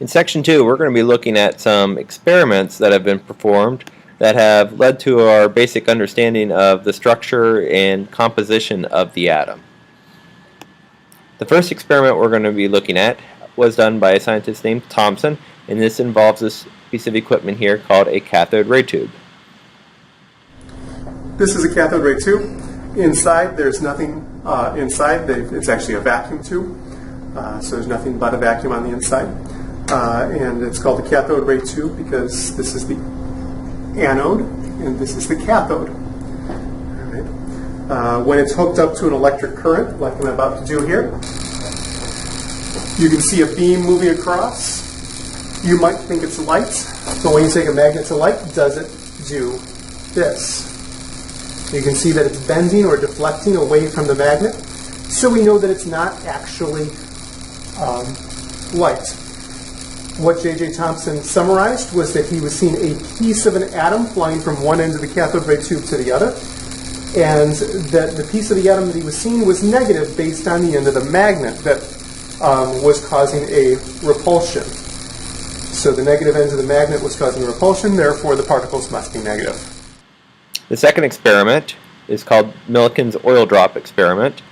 In Section 2, we're going to be looking at some experiments that have been performed that have led to our basic understanding of the structure and composition of the atom. The first experiment we're going to be looking at was done by a scientist named Thomson, and this involves this piece of equipment here called a cathode ray tube. This is a cathode ray tube. Inside, there's nothing inside. It's actually a vacuum tube, so there's nothing but a vacuum on the inside. And it's called the cathode ray tube because this is the anode and this is the cathode. All right. When it's hooked up to an electric current, like I'm about to do here, you can see a beam moving across. You might think it's light, but when you take a magnet to light, does it do this? You can see that it's bending or deflecting away from the magnet, so we know that it's not actually light. What J.J. Thomson summarized was that he was seeing a piece of an atom flying from one end of the cathode ray tube to the other, and that the piece of the atom that he was seeing was negative based on the end of the magnet that was causing a repulsion. So the negative ends of the magnet was causing a repulsion, therefore the particles must be negative. The second experiment is called Milken's oil drop experiment.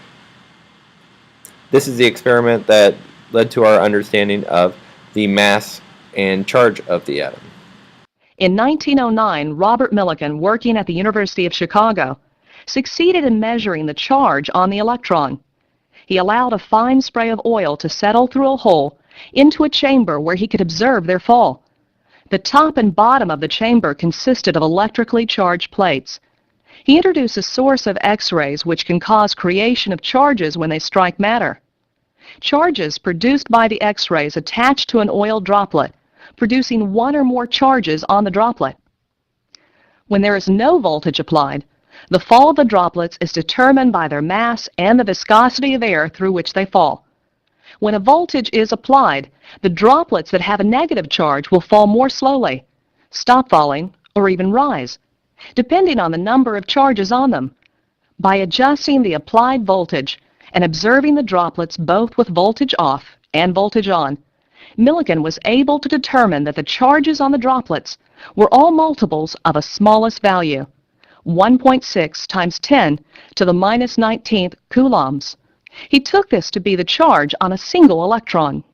This is the experiment that led to our understanding of the mass and charge of the atom. In 1909, Robert Milken, working at the University of Chicago, succeeded in measuring the charge on the electron. He allowed a fine spray of oil to settle through a hole into a chamber where he could observe their fall. The top and bottom of the chamber consisted of electrically charged plates. He introduced a source of X-rays which can cause creation of charges when they strike matter. Charges produced by the X-rays attach to an oil droplet, producing one or more charges on the droplet. When there is no voltage applied, the fall of the droplets is determined by their mass and the viscosity of air through which they fall. When a voltage is applied, the droplets that have a negative charge will fall more slowly, stop falling, or even rise, depending on the number of charges on them. By adjusting the applied voltage and observing the droplets both with voltage off and voltage on, Milken was able to determine that the charges on the droplets were all multiples of a smallest value, 1.6 times 10 to the minus 19th coulombs. He took this to be the charge on a single electron.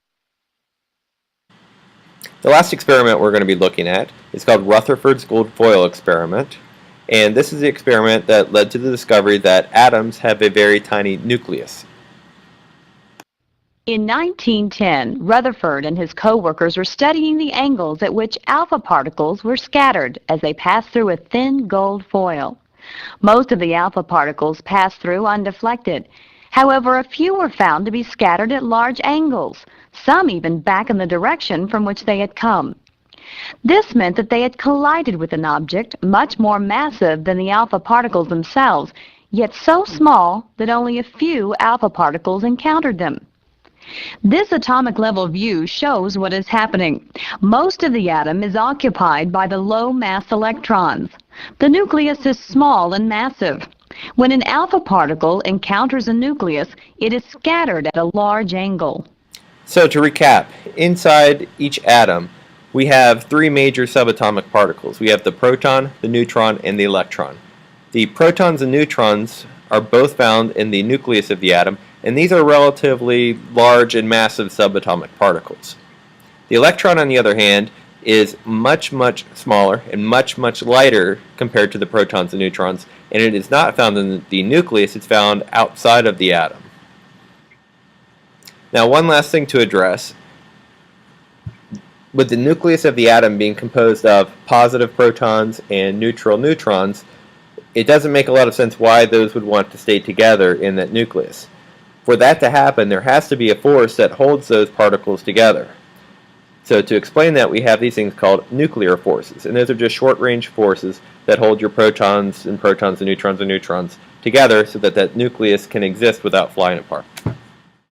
The last experiment we're going to be looking at is called Rutherford's gold foil experiment. And this is the experiment that led to the discovery that atoms have a very tiny nucleus. In 1910, Rutherford and his co-workers were studying the angles at which alpha particles were scattered as they passed through a thin gold foil. Most of the alpha particles passed through undeflected. However, a few were found to be scattered at large angles, some even back in the direction from which they had come. This meant that they had collided with an object much more massive than the alpha particles themselves, yet so small that only a few alpha particles encountered them. This atomic level view shows what is happening. Most of the atom is occupied by the low mass electrons. The nucleus is small and massive. When an alpha particle encounters a nucleus, it is scattered at a large angle. So to recap, inside each atom, we have three major subatomic particles. We have the proton, the neutron, and the electron. The protons and neutrons are both found in the nucleus of the atom, and these are relatively large and massive subatomic particles. The electron, on the other hand, is much smaller and much lighter compared to the protons and neutrons, and it is not found in the nucleus, it's found outside of the atom. Now, one last thing to address. With the nucleus of the atom being composed of positive protons and neutral neutrons, it doesn't make a lot of sense why those would want to stay together in that nucleus. For that to happen, there has to be a force that holds those particles together. So to explain that, we have these things called nuclear forces, and those are just short-range forces that hold your protons and neutrons together so that that nucleus can exist without flying apart.